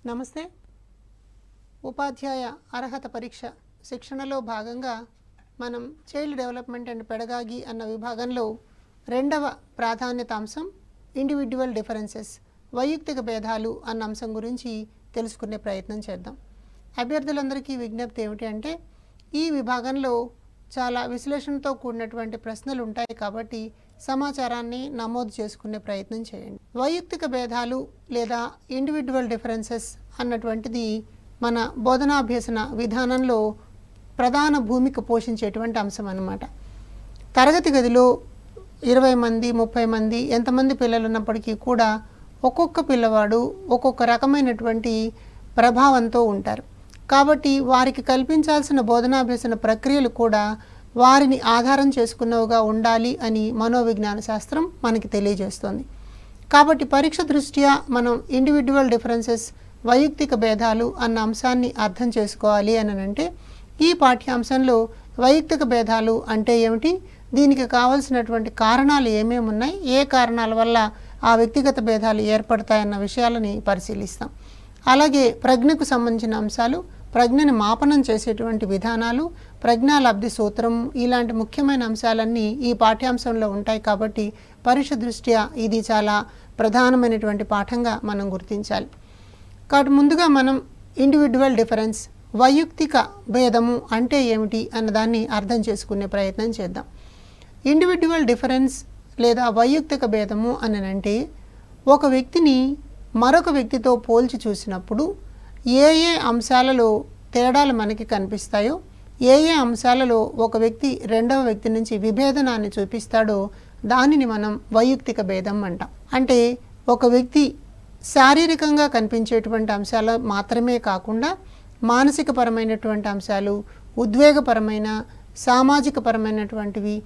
నమస్తే. ఉపాధ్యాయ అర్హత పరీక్ష శిక్షణలో భాగంగా మనం చైల్డ్ డెవలప్మెంట్ అండ్ పెడగాగి అన్న విభాగంలో రెండవ ప్రాధాన్యత అంశం ఇండివిడ్యువల్ డిఫరెన్సెస్ వైయక్తిక భేదాలు అన్న అంశం గురించి తెలుసుకునే ప్రయత్నం చేద్దాం. అభ్యర్థులందరికీ విజ్ఞప్తి ఏమిటి అంటే ఈ విభాగంలో చాలా విశ్లేషణతో కూడినటువంటి ప్రశ్నలు ఉంటాయి కాబట్టి సమాచారాన్ని నమోదు చేసుకునే ప్రయత్నం చేయండి. వైయక్తిక భేదాలు లేదా ఇండివిడ్యువల్ డిఫరెన్సెస్ అన్నటువంటిది మన బోధనాభ్యసన విధానంలో ప్రధాన భూమిక పోషించేటువంటి అంశం అన్నమాట. తరగతి గదిలో 20 మంది 30 మంది ఎంతమంది పిల్లలు ఉన్నప్పటికీ కూడా ఒక్కొక్క పిల్లవాడు ఒక్కొక్క రకమైనటువంటి ప్రభావంతో ఉంటారు. కాబట్టి వారికి కల్పించాల్సిన బోధనాభ్యసన ప్రక్రియలు కూడా వారిని ఆధారం చేసుకున్నవిగా ఉండాలి అని మనోవిజ్ఞాన శాస్త్రం మనకి తెలియజేస్తుంది. కాబట్టి పరీక్ష దృష్ట్యా మనం ఇండివిడ్యువల్ డిఫరెన్సెస్ వైయక్తిక భేదాలు అన్న అంశాన్ని అర్థం చేసుకోవాలి అని అంటే ఈ పాఠ్యాంశంలో వైయక్తిక భేదాలు అంటే ఏమిటి, దీనికి కావాల్సినటువంటి కారణాలు ఏమేమి ఉన్నాయి, ఏ కారణాల వల్ల ఆ వ్యక్తిగత భేదాలు ఏర్పడతాయన్న విషయాలని పరిశీలిస్తాం. అలాగే ప్రజ్ఞకు సంబంధించిన అంశాలు, ప్రజ్ఞని మాపనం చేసేటువంటి విధానాలు, ప్రజ్ఞాలబ్ధి సూత్రం, ఇలాంటి ముఖ్యమైన అంశాలన్నీ ఈ పాఠ్యాంశంలో ఉంటాయి. కాబట్టి పరీక్ష దృష్ట్యా ఇది చాలా ప్రధానమైనటువంటి పాఠంగా మనం గుర్తించాలి. కాబట్టి ముందుగా మనం ఇండివిడ్యువల్ డిఫరెన్స్ వైయక్తిక భేదము అంటే ఏమిటి అన్నదాన్ని అర్థం చేసుకునే ప్రయత్నం చేద్దాం. ఇండివిడ్యువల్ డిఫరెన్స్ లేదా వైయక్తిక భేదము అని అంటే ఒక వ్యక్తిని మరొక వ్యక్తితో పోల్చి చూసినప్పుడు ఏ ఏ అంశాలలో తేడాలు మనకి కనిపిస్తాయో, ఏ ఏ అంశాలలో ఒక వ్యక్తి రెండవ వ్యక్తి నుంచి విభేదనాన్ని చూపిస్తాడో దానిని మనం వైయక్తిక భేదం అంటాం. అంటే ఒక వ్యక్తి శారీరకంగా కనిపించేటువంటి అంశాలు మాత్రమే కాకుండా మానసిక పరమైనటువంటి అంశాలు, ఉద్వేగపరమైన సామాజిక పరమైనటువంటివి,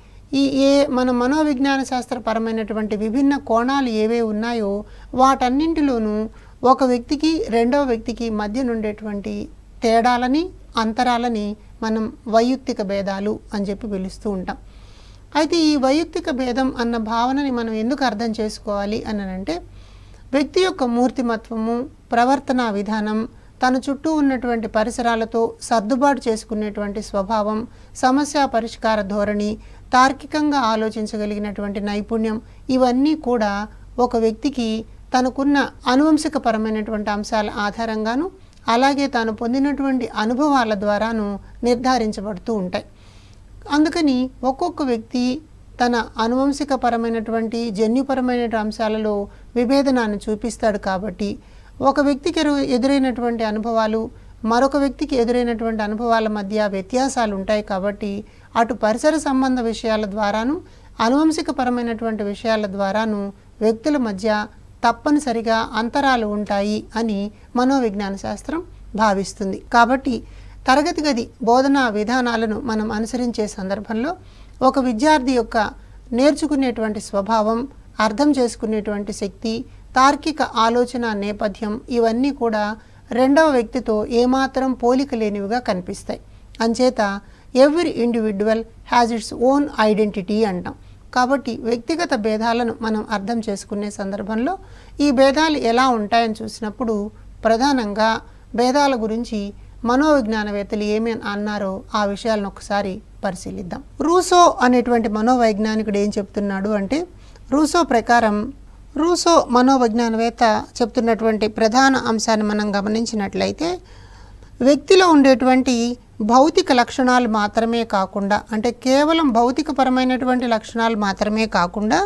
మన మనోవిజ్ఞాన శాస్త్రపరమైనటువంటి విభిన్న కోణాలు ఏవే ఉన్నాయో వాటన్నింటిలోనూ ఒక వ్యక్తికి రెండవ వ్యక్తికి మధ్య నుండేటువంటి తేడాలని అంతరాలని మనం వైయక్తిక భేదాలు అని చెప్పి పిలుస్తూ ఉంటాం. అయితే ఈ వైయక్తిక భేదం అన్న భావనని మనం ఎందుకు అర్థం చేసుకోవాలి అని అంటే వ్యక్తి యొక్క మూర్తిమత్వము, ప్రవర్తనా విధానం, తన చుట్టూ ఉన్నటువంటి పరిసరాలతో సర్దుబాటు చేసుకునేటువంటి స్వభావం, సమస్య పరిష్కార ధోరణి, తార్కికంగా ఆలోచించగలిగినటువంటి నైపుణ్యం, ఇవన్నీ కూడా ఒక వ్యక్తికి తనకున్న అనువంశికపరమైనటువంటి అంశాల ఆధారంగాను అలాగే తాను పొందినటువంటి అనుభవాల ద్వారాను నిర్ధారించబడుతూ ఉంటాయి. అందుకని ఒక్కొక్క వ్యక్తి తన అనువంశికపరమైనటువంటి జన్యుపరమైన అంశాలలో విభేదనాన్ని చూపిస్తాడు. కాబట్టి ఒక వ్యక్తికి ఎదురైనటువంటి అనుభవాలు మరొక వ్యక్తికి ఎదురైనటువంటి అనుభవాల మధ్య వ్యత్యాసాలు ఉంటాయి. కాబట్టి అటు పరిసర సంబంధ విషయాల ద్వారాను అనువంశికపరమైనటువంటి విషయాల ద్వారాను వ్యక్తుల మధ్య తప్పనిసరిగా అంతరాలు ఉంటాయి అని మనోవిజ్ఞాన శాస్త్రం భావిస్తుంది. కాబట్టి తరగతి గది బోధనా విధానాలను మనం అనుసరించే సందర్భంలో ఒక విద్యార్థి యొక్క నేర్చుకునేటువంటి స్వభావం, అర్థం చేసుకునేటువంటి శక్తి, తార్కిక ఆలోచన నేపథ్యం, ఇవన్నీ కూడా రెండవ వ్యక్తితో ఏమాత్రం పోలిక లేనివిగా కనిపిస్తాయి. అంచేత every individual has its own identity అంటాం. కాబట్టి వ్యక్తిగత భేదాలను మనం అర్థం చేసుకునే సందర్భంలో ఈ భేదాలు ఎలా ఉంటాయని చూసినప్పుడు ప్రధానంగా భేదాల గురించి మనోవిజ్ఞానవేత్తలు ఏమి అన్నారో ఆ విషయాలను ఒకసారి పరిశీలిద్దాం. రూసో అనేటువంటి మనోవైజ్ఞానికుడు ఏం చెప్తున్నాడు అంటే, రూసో ప్రకారం రూసో మనోవిజ్ఞానవేత్త చెప్తున్నటువంటి ప్రధాన అంశాన్ని మనం గమనించినట్లయితే వ్యక్తిలో ఉండేటువంటి భౌతిక లక్షణాలు మాత్రమే కాకుండా, అంటే కేవలం భౌతికపరమైనటువంటి లక్షణాలు మాత్రమే కాకుండా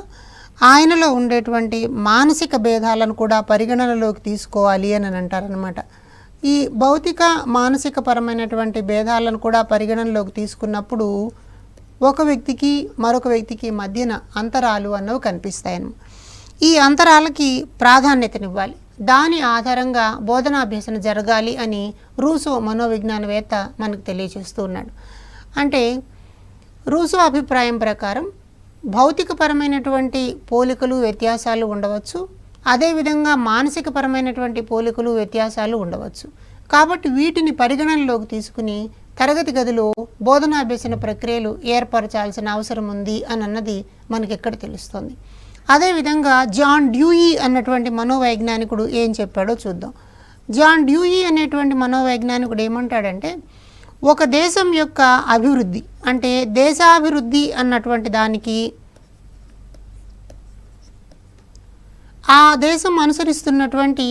ఆయనలో ఉండేటువంటి మానసిక భేదాలను కూడా పరిగణనలోకి తీసుకోవాలి అని అంటారనమాట. ఈ భౌతిక మానసిక పరమైనటువంటి భేదాలను కూడా పరిగణనలోకి తీసుకున్నప్పుడు ఒక వ్యక్తికి మరొక వ్యక్తికి మధ్యన అంతరాలు అన్నవి కనిపిస్తాయను. ఈ అంతరాలకి ప్రాధాన్యతనివ్వాలి, దాని ఆధారంగా బోధనాభ్యసన జరగాలి అని రూసో మనోవిజ్ఞానవేత్త మనకు తెలియజేస్తూ ఉన్నాడు. అంటే రూసో అభిప్రాయం ప్రకారం భౌతికపరమైనటువంటి పోలికలు వ్యత్యాసాలు ఉండవచ్చు, అదేవిధంగా మానసికపరమైనటువంటి పోలికలు వ్యత్యాసాలు ఉండవచ్చు. కాబట్టి వీటిని పరిగణనలోకి తీసుకుని తరగతి గదిలో బోధనాభ్యసన ప్రక్రియలు ఏర్పరచాల్సిన అవసరం ఉంది అని అన్నది మనకి ఎక్కడ తెలుస్తుంది. అదేవిధంగా జాన్ డ్యూయి అన్నటువంటి మనోవైజ్ఞానికుడు ఏం చెప్పాడో చూద్దాం. జాన్ డ్యూయీ అనేటువంటి మనోవైజ్ఞానికుడు ఏమంటాడంటే, ఒక దేశం యొక్క అభివృద్ధి అంటే దేశాభివృద్ధి అన్నటువంటి దానికి ఆ దేశం అనుసరిస్తున్నటువంటి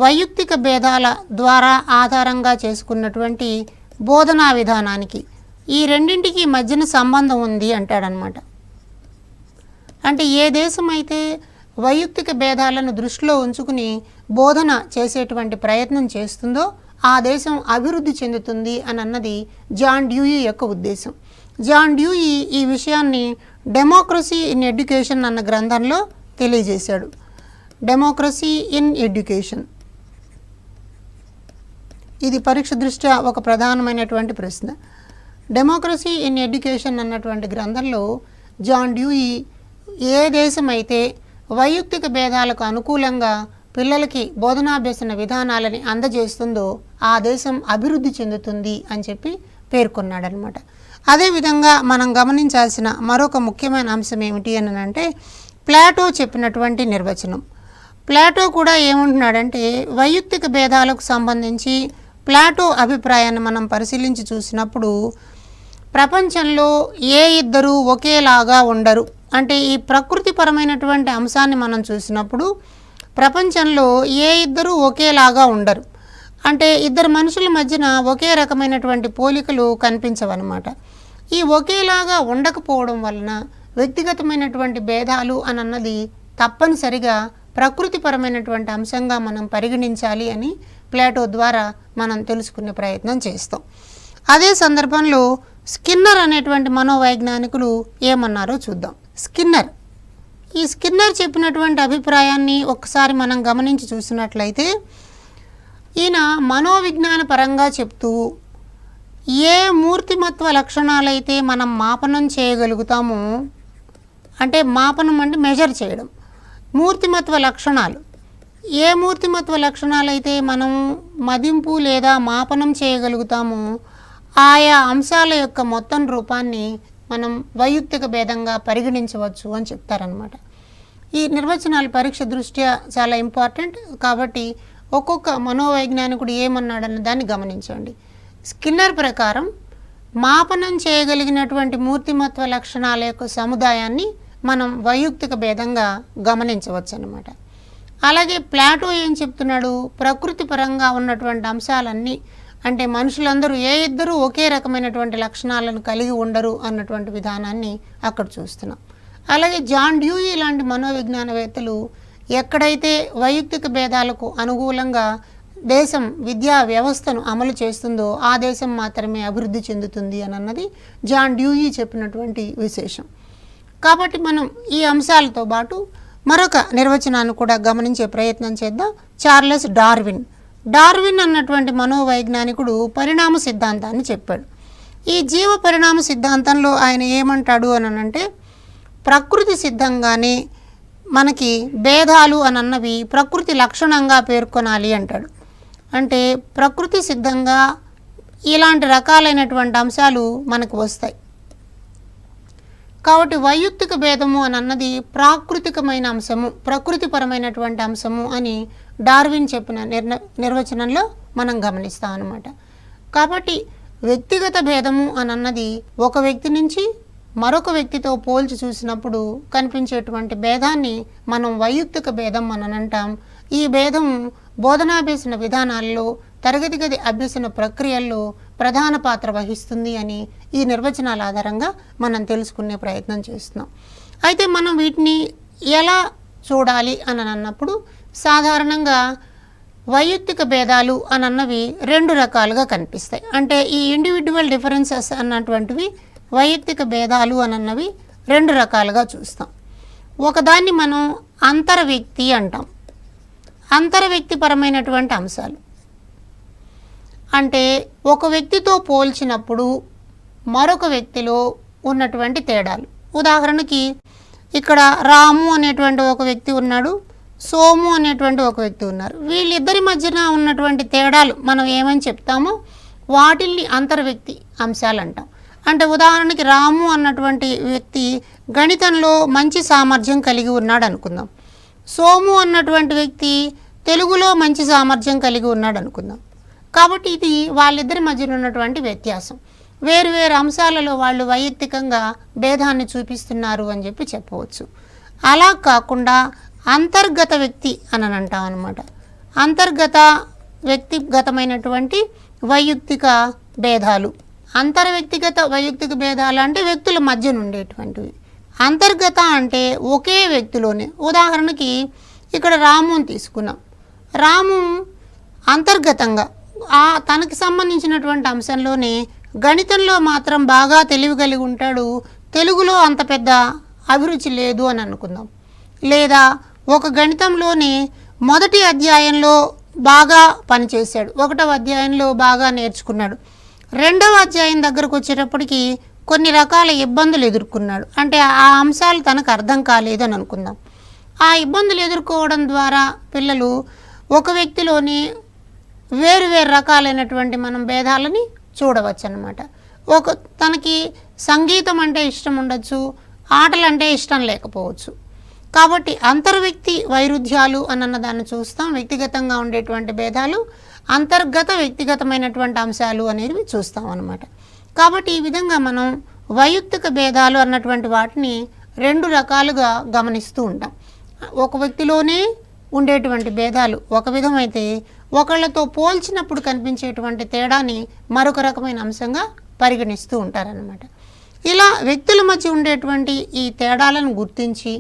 వైయక్తిక భేదాల ద్వారా ఆధారంగా చేసుకున్నటువంటి బోధనా విధానానికి ఈ రెండింటికి మధ్యన సంబంధం ఉంది అంటాడనమాట. అంటే ఏ దేశం అయితే వైయక్తిక భేదాలను దృష్టిలో ఉంచుకుని బోధన చేసేటువంటి ప్రయత్నం చేస్తుందో ఆ దేశం అభివృద్ధి చెందుతుంది అని అన్నది జాన్ డ్యూయీ యొక్క ఉద్దేశం. జాన్ డ్యూయీ ఈ విషయాన్ని డెమోక్రసీ ఇన్ ఎడ్యుకేషన్ అన్న గ్రంథంలో తెలియజేశాడు. డెమోక్రసీ ఇన్ ఎడ్యుకేషన్ ఇది పరీక్ష దృష్ట్యా ఒక ప్రధానమైనటువంటి ప్రశ్న. డెమోక్రసీ ఇన్ ఎడ్యుకేషన్ అన్నటువంటి గ్రంథంలో జాన్ డ్యూయీ ఏ దేశం అయితే వైయక్తిక భేదాలకు అనుకూలంగా పిల్లలకి బోధనాభ్యసన విధానాలని అందజేస్తుందో ఆ దేశం అభివృద్ధి చెందుతుంది అని చెప్పి పేర్కొన్నాడనమాట. అదేవిధంగా మనం గమనించాల్సిన మరొక ముఖ్యమైన అంశం ఏమిటి అని అంటే ప్లాటో చెప్పినటువంటి నిర్వచనం. ప్లాటో కూడా ఏమంటున్నాడంటే వైయక్తిక భేదాలకు సంబంధించి ప్లాటో అభిప్రాయాన్ని మనం పరిశీలించి చూసినప్పుడు ప్రపంచంలో ఏ ఇద్దరు ఒకేలాగా ఉండరు. అంటే ఈ ప్రకృతిపరమైనటువంటి అంశాన్ని మనం చూసినప్పుడు ప్రపంచంలో ఏ ఇద్దరు ఒకేలాగా ఉండరు. అంటే ఇద్దరు మనుషుల మధ్యన ఒకే రకమైనటువంటి పోలికలు కనిపించవన్నమాట. ఈ ఒకేలాగా ఉండకపోవడం వలన వ్యక్తిగతమైనటువంటి భేదాలు అని అన్నది తప్పనిసరిగా ప్రకృతిపరమైనటువంటి అంశంగా మనం పరిగణించాలి అని ప్లాటో ద్వారా మనం తెలుసుకునే ప్రయత్నం చేస్తాం. అదే సందర్భంలో స్కిన్నర్ అనేటువంటి మనోవైజ్ఞానికులు ఏమన్నారో చూద్దాం. ఈ స్కిన్నర్ చెప్పినటువంటి అభిప్రాయాన్ని ఒక్కసారి మనం గమనించి చూసినట్లయితే ఈయన మనోవిజ్ఞాన పరంగా చెప్తూ ఏ మూర్తిమత్వ లక్షణాలైతే మనం మాపనం చేయగలుగుతామో, అంటే మాపనం అంటే మెజర్ చేయడం, మూర్తిమత్వ లక్షణాలు ఏ మూర్తిమత్వ లక్షణాలైతే మనం మదింపు లేదా మాపనం చేయగలుగుతామో ఆయా అంశాల యొక్క మొత్తం రూపాన్ని మనం వైయక్తిక భేదంగా పరిగణించవచ్చు అని చెప్తారనమాట. ఈ నిర్వచనాలు పరీక్ష దృష్ట్యా చాలా ఇంపార్టెంట్ కాబట్టి ఒక్కొక్క మనోవైజ్ఞానికుడు ఏమన్నాడన్న దాన్ని గమనించండి. స్కిన్నర్ ప్రకారం మాపనం చేయగలిగినటువంటి మూర్తిమత్వ లక్షణాల యొక్క సముదాయాన్ని మనం వైయక్తిక భేదంగా గమనించవచ్చు అన్నమాట. అలాగే ప్లాటో ఏం చెప్తున్నాడు, ప్రకృతి పరంగా ఉన్నటువంటి అంశాలన్నీ అంటే మనుషులందరూ ఏ ఇద్దరు ఒకే రకమైనటువంటి లక్షణాలను కలిగి ఉండరు అన్నటువంటి విధానాన్ని అక్కడ చూస్తున్నాం. అలాగే జాన్ డ్యూయీ లాంటి మనోవిజ్ఞానవేత్తలు ఎక్కడైతే వైయక్తిక భేదాలకు అనుకూలంగా దేశం విద్యా వ్యవస్థను అమలు చేస్తుందో ఆ దేశం మాత్రమే అభివృద్ధి చెందుతుంది అని అన్నది జాన్ డ్యూయీ చెప్పినటువంటి విశేషం. కాబట్టి మనం ఈ అంశాలతో పాటు మరొక నిర్వచనాన్ని కూడా గమనించే ప్రయత్నం చేద్దాం. చార్లెస్ డార్విన్ అన్నటువంటి మనోవైజ్ఞానికుడు పరిణామ సిద్ధాంతాన్ని చెప్పాడు. ఈ జీవ పరిణామ సిద్ధాంతంలో ఆయన ఏమంటాడు అని అంటే ప్రకృతి సిద్ధంగానే మనకి భేదాలు అని అన్నవి ప్రకృతి లక్షణంగా పేర్కొనాలి అంటాడు. అంటే ప్రకృతి సిద్ధంగా ఇలాంటి రకాలైనటువంటి అంశాలు మనకు వస్తాయి. కాబట్టి వైయక్తిక భేదము అని అన్నది ప్రాకృతికమైన అంశము, ప్రకృతిపరమైనటువంటి అంశము అని డార్విన్ చెప్పిన నిర్వచనంలో మనం గమనిస్తాం అన్నమాట. కాబట్టి వ్యక్తిగత భేదము అని అన్నది ఒక వ్యక్తి నుంచి మరొక వ్యక్తితో పోల్చి చూసినప్పుడు కనిపించేటువంటి భేదాన్ని మనం వైయక్తిక భేదం అని అంటాం. ఈ భేదం బోధనాభ్యసన విధానాల్లో, తరగతి గది అభ్యసన ప్రక్రియల్లో ప్రధాన పాత్ర వహిస్తుంది అని ఈ నిర్వచనాల ఆధారంగా మనం తెలుసుకునే ప్రయత్నం చేస్తున్నాం. అయితే మనం వీటిని ఎలా చూడాలి అని అన్నప్పుడు సాధారణంగా వైయక్తిక భేదాలు అని అన్నవి రెండు రకాలుగా కనిపిస్తాయి. అంటే ఈ ఇండివిజువల్ డిఫరెన్సెస్ అన్నటువంటివి వైయక్తిక భేదాలు అని అన్నవి రెండు రకాలుగా చూస్తాం. ఒకదాన్ని మనం అంతర్వ్యక్తి అంటాం. అంతర్వ్యక్తిపరమైనటువంటి అంశాలు అంటే ఒక వ్యక్తితో పోల్చినప్పుడు మరొక వ్యక్తిలో ఉన్నటువంటి తేడాలు. ఉదాహరణకి ఇక్కడ రాము అనేటువంటి ఒక వ్యక్తి ఉన్నాడు, సోము అనేటువంటి ఒక వ్యక్తి ఉన్నారు. వీళ్ళిద్దరి మధ్యన ఉన్నటువంటి తేడాలు మనం ఏమని చెప్తామో వాటిల్ని అంతర్వ్యక్తి అంశాలు అంటాం. అంటే ఉదాహరణకి రాము అన్నటువంటి వ్యక్తి గణితంలో మంచి సామర్థ్యం కలిగి ఉన్నాడు అనుకుందాం. సోము అన్నటువంటి వ్యక్తి తెలుగులో మంచి సామర్థ్యం కలిగి ఉన్నాడు అనుకుందాం. కాబట్టి ఇది వాళ్ళిద్దరి మధ్యన ఉన్నటువంటి వ్యత్యాసం. వేరు వేరు అంశాలలో వాళ్ళు వైయక్తికంగా భేదాన్ని చూపిస్తున్నారు అని చెప్పవచ్చు. అలా కాకుండా అంతర్గత వ్యక్తి అని అంటాం అన్నమాట. అంతర్గత వ్యక్తిగతమైనటువంటి వైయక్తిక భేదాలు. అంతర్వ్యక్తిగత వైయక్తిక భేదాలు అంటే వ్యక్తుల మధ్య ఉండేటువంటివి. అంతర్గత అంటే ఒకే వ్యక్తిలోనే. ఉదాహరణకి ఇక్కడ రాముని తీసుకున్నాం. రాము అంతర్గతంగా తనకి సంబంధించినటువంటి అంశంలోనే గణితంలో మాత్రం బాగా తెలివి కలిగి ఉంటాడు, తెలుగులో అంత పెద్ద అభిరుచి లేదు అని అనుకుందాం. లేదా ఒక గణితంలోనే మొదటి అధ్యాయంలో బాగా పనిచేశాడు, 1వ అధ్యాయంలో బాగా నేర్చుకున్నాడు, 2వ అధ్యాయం దగ్గరకు వచ్చేటప్పటికి కొన్ని రకాల ఇబ్బందులు ఎదుర్కొన్నాడు. అంటే ఆ అంశాలు తనకు అర్థం కాలేదు అని అనుకుందాం. ఆ ఇబ్బందులు ఎదుర్కోవడం ద్వారా పిల్లలు ఒక వ్యక్తిలోని వేరు వేరు రకాలైనటువంటి మనం భేదాలని చూడవచ్చు అన్నమాట. తనకి సంగీతం అంటే ఇష్టం ఉండొచ్చు, ఆటలు అంటే ఇష్టం లేకపోవచ్చు. కాబట్టి అంతర్వ్యక్తి వైరుధ్యాలు అన్న దాన్ని చూస్తాం. వ్యక్తిగతంగా ఉండేటువంటి భేదాలు, అంతర్గత వ్యక్తిగతమైనటువంటి అంశాలు అనేవి చూస్తాం అన్నమాట. కాబట్టి ఈ విధంగా మనం వైయక్తిక భేదాలు అన్నటువంటి వాటిని 2 రకాలుగా గమనిస్తూ ఉంటాం. ఒక వ్యక్తిలోనే ఉండేటువంటి భేదాలు ఒక విధమైతే, ఒకళ్ళతో పోల్చినప్పుడు కనిపించేటువంటి తేడాని మరొక రకమైన అంశంగా పరిగణిస్తూ ఉంటారన్నమాట. ఇలా వ్యక్తుల మధ్య ఉండేటువంటి ఈ తేడాలను గుర్తించి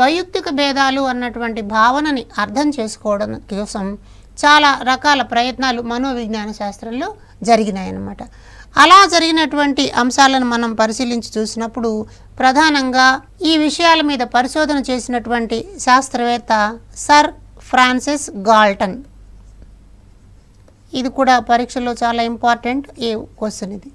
వైయక్తిక భేదాలు అన్నటువంటి భావనని అర్థం చేసుకోవడం కోసం చాలా రకాల ప్రయత్నాలు మనోవిజ్ఞాన శాస్త్రంలో జరిగినాయన్నమాట. అలా జరిగినటువంటి అంశాలను మనం పరిశీలించి చూసినప్పుడు ప్రధానంగా ఈ విషయాల మీద పరిశోధన చేసినటువంటి శాస్త్రవేత్త సర్ ఫ్రాన్సిస్ గాల్టన్. ఇది కూడా పరీక్షలో చాలా ఇంపార్టెంట్ ఈ క్వశ్చన్. ఇది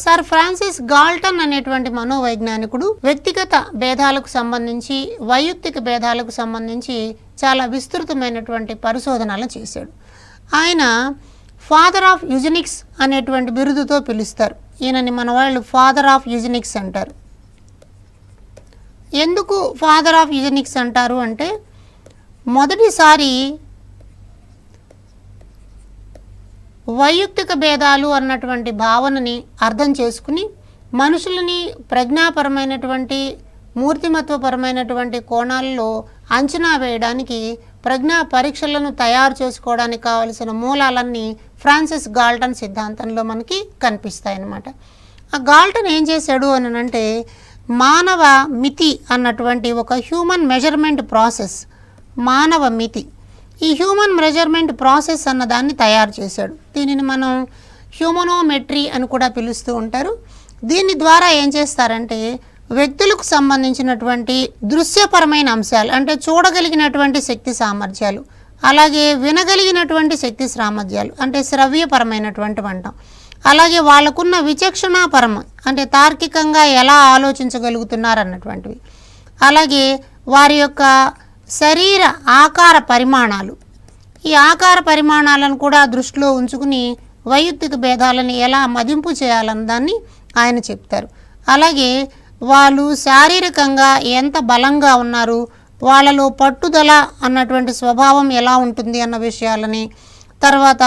సర్ ఫ్రాన్సిస్ గాల్టన్ అనేటువంటి మనోవైజ్ఞానికుడు వ్యక్తిగత భేదాలకు సంబంధించి, వైయక్తిక భేదాలకు సంబంధించి చాలా విస్తృతమైనటువంటి పరిశోధనలు చేశాడు. ఆయన ఫాదర్ ఆఫ్ యూజెనిక్స్ అనేటువంటి బిరుదుతో పిలుస్తారు. ఈయనని మన వాళ్ళు ఫాదర్ ఆఫ్ యూజెనిక్స్ అంటారు. ఎందుకు ఫాదర్ ఆఫ్ యూజెనిక్స్ అంటారు అంటే, మొదటిసారి వైయక్తిక భేదాలు అన్నటువంటి భావనని అర్థం చేసుకుని మనుషులని ప్రజ్ఞాపరమైనటువంటి, మూర్తిమత్వపరమైనటువంటి కోణాల్లో అంచనా వేయడానికి, ప్రజ్ఞా పరీక్షలను తయారు చేసుకోవడానికి కావలసిన మూలాలన్నీ ఫ్రాన్సిస్ గాల్టన్ సిద్ధాంతంలో మనకి కనిపిస్తాయన్నమాట. ఆ గాల్టన్ ఏం చేశాడు అని అంటే, మానవ మితి అన్నటువంటి ఒక హ్యూమన్ మెజర్మెంట్ ప్రాసెస్, మానవ మితి, ఈ హ్యూమన్ మెజర్మెంట్ ప్రాసెస్ అన్నదాన్ని తయారు చేశాడు. దీనిని మనం హ్యూమనోమెట్రీ అని కూడా పిలుస్తూ ఉంటారు. దీని ద్వారా ఏం చేస్తారంటే, వ్యక్తులకు సంబంధించినటువంటి దృశ్యపరమైన అంశాలు అంటే చూడగలిగినటువంటి శక్తి సామర్థ్యాలు, అలాగే వినగలిగినటువంటి శక్తి సామర్థ్యాలు అంటే శ్రవ్యపరమైనటువంటి అంటాం, అలాగే వాళ్ళకున్న విచక్షణాపరం అంటే తార్కికంగా ఎలా ఆలోచించగలుగుతున్నారు అన్నటువంటివి, అలాగే వారి యొక్క శరీర ఆకార పరిమాణాలు, ఈ ఆకార పరిమాణాలను కూడా దృష్టిలో ఉంచుకుని వైయక్తిక భేదాలను ఎలా మదింపు చేయాలన్న దాన్ని ఆయన చెప్తారు. అలాగే వాళ్ళు శారీరకంగా ఎంత బలంగా ఉన్నారు, వాళ్ళలో పట్టుదల అన్నటువంటి స్వభావం ఎలా ఉంటుంది అన్న విషయాలని, తర్వాత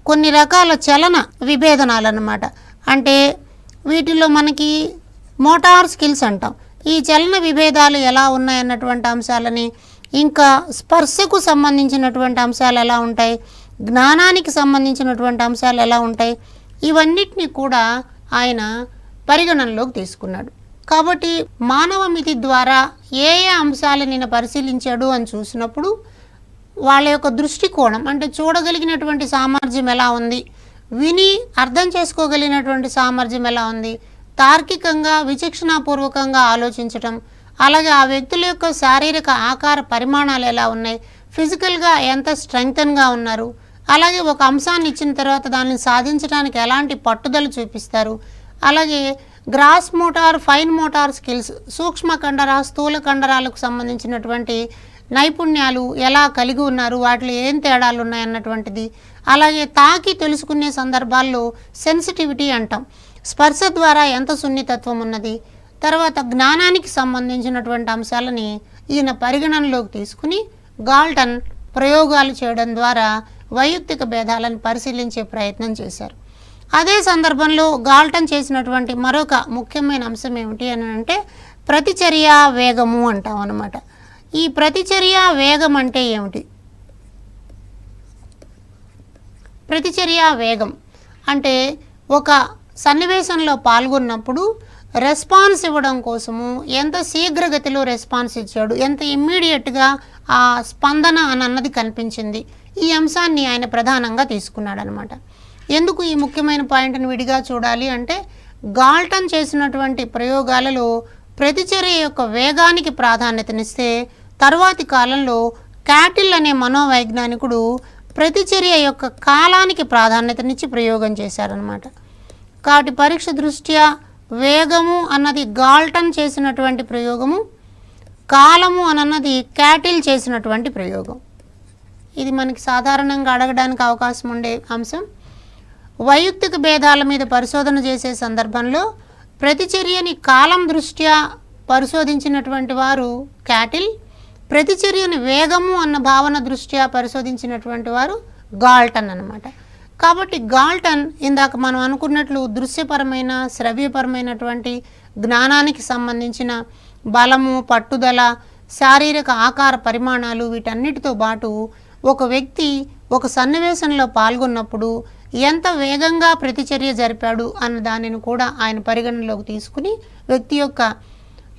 కొన్ని రకాల చలన విభేదనాలు అన్నమాట. అంటే వీటిలో మనకి మోటార్ స్కిల్స్ అంటాం, ఈ చలన విభేదాలు ఎలా ఉన్నాయన్నటువంటి అంశాలని, ఇంకా స్పర్శకు సంబంధించినటువంటి అంశాలు ఎలా ఉంటాయి, జ్ఞానానికి సంబంధించినటువంటి అంశాలు ఎలా ఉంటాయి, ఇవన్నిటిని కూడా ఆయన పరిగణనలోకి తీసుకున్నాడు. కాబట్టి మానవ మితి ద్వారా ఏ ఏ అంశాలు నేను పరిశీలించాడు అని చూసినప్పుడు వాళ్ళ యొక్క దృష్టికోణం అంటే చూడగలిగినటువంటి సామర్థ్యం ఎలా ఉంది, విని అర్థం చేసుకోగలిగినటువంటి సామర్థ్యం ఎలా ఉంది, తార్కికంగా విచక్షణాపూర్వకంగా ఆలోచించటం, అలాగే ఆ వ్యక్తుల యొక్క శారీరక ఆకార పరిమాణాలు ఎలా ఉన్నాయి, ఫిజికల్గా ఎంత స్ట్రెంగ్తన్గా ఉన్నారు, అలాగే ఒక అంశాన్ని ఇచ్చిన తర్వాత దాన్ని సాధించడానికి ఎలాంటి పట్టుదల చూపిస్తారు, అలాగే gross motor, fine motor skills, సూక్ష్మ కండర, స్థూల కండరాలకు సంబంధించినటువంటి నైపుణ్యాలు ఎలా కలిగి ఉన్నారు, వాటిలో ఏం తేడాలు ఉన్నాయన్నటువంటిది, అలాగే తాకి తెలుసుకునే సందర్భాల్లో సెన్సిటివిటీ అంటాం, స్పర్శ ద్వారా ఎంత సున్నితత్వం ఉన్నది, తర్వాత జ్ఞానానికి సంబంధించినటువంటి అంశాలని ఈయన పరిగణనలోకి తీసుకుని గాల్టన్ ప్రయోగాలు చేయడం ద్వారా వైయక్తిక భేదాలను పరిశీలించే ప్రయత్నం చేశారు. అదే సందర్భంలో గాల్టన్ చేసినటువంటి మరొక ముఖ్యమైన అంశం ఏమిటి అని అంటే ప్రతిచర్య వేగము అంటాం అన్నమాట. ఈ ప్రతిచర్య వేగం అంటే ఏమిటి? ప్రతిచర్య వేగం అంటే ఒక సన్నివేశంలో పాల్గొన్నప్పుడు రెస్పాన్స్ ఇవ్వడం కోసము ఎంత శీఘ్రగతిలో రెస్పాన్స్ ఇచ్చాడు, ఎంత ఇమ్మీడియట్గా ఆ స్పందన అని అన్నది కనిపించింది. ఈ అంశాన్ని ఆయన ప్రధానంగా తీసుకున్నాడు అనమాట. ఎందుకు ఈ ముఖ్యమైన పాయింట్ని విడిగా చూడాలి అంటే గాల్టన్ చేసినటువంటి ప్రయోగాలలో ప్రతిచర్య యొక్క వేగానికి ప్రాధాన్యతనిస్తే తరువాతి కాలంలో క్యాటిల్ అనే మనోవైజ్ఞానికుడు ప్రతిచర్య యొక్క కాలానికి ప్రాధాన్యతనిచ్చి ప్రయోగం చేశారనమాట. కాబట్టి పరీక్ష దృష్ట్యా వేగము అన్నది గాల్టన్ చేసినటువంటి ప్రయోగము, కాలము అన్నది క్యాటిల్ చేసినటువంటి ప్రయోగం. ఇది మనకి సాధారణంగా అడగడానికి అవకాశం ఉండే అంశం. వైయక్తిక భేదాల మీద పరిశోధన చేసే సందర్భంలో ప్రతిచర్యని కాలం దృష్ట్యా పరిశోధించినటువంటి వారు క్యాటిల్, ప్రతిచర్యని వేగము అన్న భావన దృష్ట్యా పరిశోధించినటువంటి వారు గాల్టన్ అన్నమాట. కాబట్టి గాల్టన్ ఇందాక మనం అనుకున్నట్లు దృశ్యపరమైన శ్రవ్యపరమైనటువంటి జ్ఞానానికి సంబంధించిన బలము, పట్టుదల, శారీరక ఆకార పరిమాణాలు వీటన్నిటితో పాటు ఒక వ్యక్తి ఒక సన్నివేశంలో పాల్గొన్నప్పుడు ఎంత వేగంగా ప్రతిచర్య జరిపాడు అన్న దానిని కూడా ఆయన పరిగణనలోకి తీసుకుని వ్యక్తి యొక్క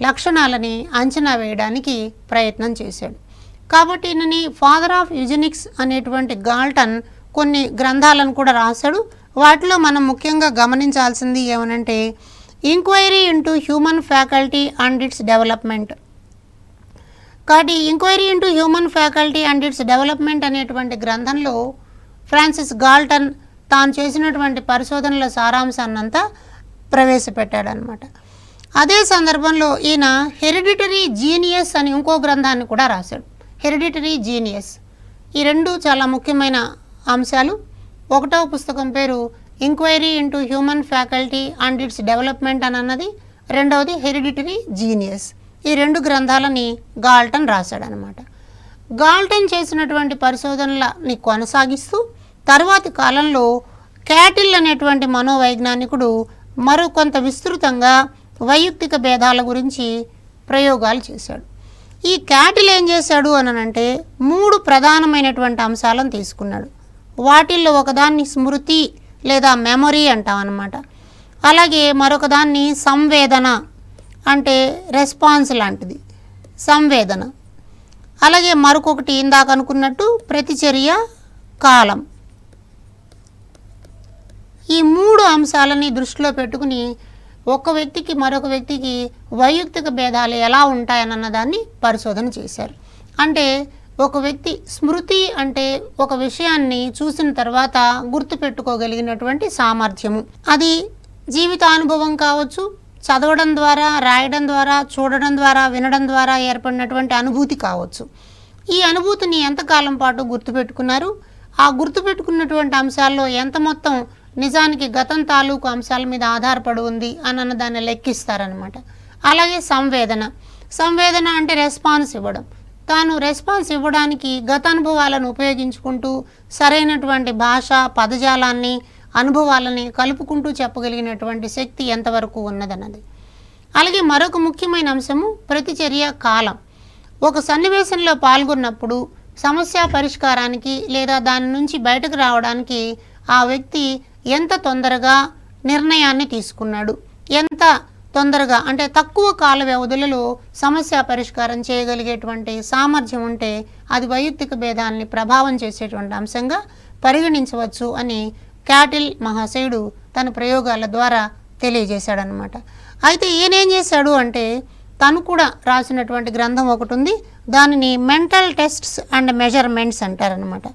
లక్షణాలని అంచనా వేయడానికి ప్రయత్నం చేశాడు. కాబట్టి ఈయనని ఫాదర్ ఆఫ్ యూజెనిక్స్ అనేటువంటి గాల్టన్ కొన్ని గ్రంథాలను కూడా రాశాడు. వాటిలో మనం ముఖ్యంగా గమనించాల్సింది ఏమనంటే inquiry into human faculty and its development. కాబట్టి inquiry into human faculty and its development అనేటువంటి గ్రంథంలో ఫ్రాన్సిస్ గాల్టన్ తాను చేసినటువంటి పరిశోధనల సారాంశాన్నంతా ప్రవేశపెట్టాడనమాట. అదే సందర్భంలో ఈయన హెరిడిటరీ జీనియస్ అని ఇంకో గ్రంథాన్ని కూడా రాశాడు. హెరిడిటరీ జీనియస్, ఈ రెండు చాలా ముఖ్యమైన అంశాలు. ఒకటవ పుస్తకం పేరు inquiry into human faculty and its development అని అన్నది, రెండవది హెరిడిటరీ జీనియస్. ఈ రెండు గ్రంథాలని గాల్టన్ రాశాడనమాట. గాల్టన్ చేసినటువంటి పరిశోధనలని కొనసాగిస్తూ తర్వాతి కాలంలో క్యాటిల్ అనేటువంటి మనోవైజ్ఞానికుడు మరో కొంత విస్తృతంగా వైయక్తిక భేదాల గురించి ప్రయోగాలు చేశాడు. ఈ క్యాటిల్ ఏం చేశాడు అనంటే 3 ప్రధానమైనటువంటి అంశాలను తీసుకున్నాడు. వాటిల్లో ఒకదాన్ని స్మృతి లేదా మెమొరీ అంటాం అన్నమాట. అలాగే మరొక దాన్ని సంవేదన అంటే రెస్పాన్స్ లాంటిది, సంవేదన. అలాగే మరొకటి ఇందాక అనుకున్నట్టు ప్రతిచర్య, కాలం. ఈ 3 అంశాలని దృష్టిలో పెట్టుకుని ఒక వ్యక్తికి మరొక వ్యక్తికి వైయక్తిక భేదాలు ఎలా ఉంటాయన్న దాన్ని పరిశోధన చేశారు. అంటే ఒక వ్యక్తి స్మృతి అంటే ఒక విషయాన్ని చూసిన తర్వాత గుర్తుపెట్టుకోగలిగినటువంటి సామర్థ్యము. అది జీవితానుభవం కావచ్చు, చదవడం ద్వారా, రాయడం ద్వారా, చూడడం ద్వారా, వినడం ద్వారా ఏర్పడినటువంటి అనుభూతి కావచ్చు. ఈ అనుభూతిని ఎంతకాలం పాటు గుర్తుపెట్టుకున్నారు, ఆ గుర్తుపెట్టుకున్నటువంటి అంశాల్లో ఎంత మొత్తం నిజానికి గతం తాలూకు అంశాల మీద ఆధారపడి ఉంది అన్న దాన్ని లెక్కిస్తారనమాట. అలాగే సంవేదన, సంవేదన అంటే రెస్పాన్స్ ఇవ్వడం. తాను రెస్పాన్స్ ఇవ్వడానికి గత అనుభవాలను ఉపయోగించుకుంటూ సరైనటువంటి భాష, పదజాలాన్ని, అనుభవాలని కలుపుకుంటూ చెప్పగలిగినటువంటి శక్తి ఎంతవరకు ఉన్నదన్నది. అలాగే మరొక ముఖ్యమైన అంశము ప్రతిచర్య, కాలం. ఒక సన్నివేశంలో పాల్గొన్నప్పుడు సమస్య పరిష్కారానికి లేదా దాని నుంచి బయటకు రావడానికి ఆ వ్యక్తి ఎంత తొందరగా నిర్ణయాన్ని తీసుకున్నాడు, ఎంత తొందరగా అంటే తక్కువ కాల వ్యవధులలో సమస్య పరిష్కారం చేయగలిగేటువంటి సామర్థ్యం ఉంటే అది వైయక్తిక భేదాన్ని ప్రభావం చేసేటువంటి అంశంగా పరిగణించవచ్చు అని క్యాటిల్ మహాశయుడు తన ప్రయోగాల ద్వారా తెలియజేశాడనమాట. అయితే ఈయనేం చేశాడు అంటే తను కూడా రాసినటువంటి గ్రంథం ఒకటి ఉంది. దానిని మెంటల్ టెస్ట్స్ అండ్ మెజర్మెంట్స్ అంటారనమాట.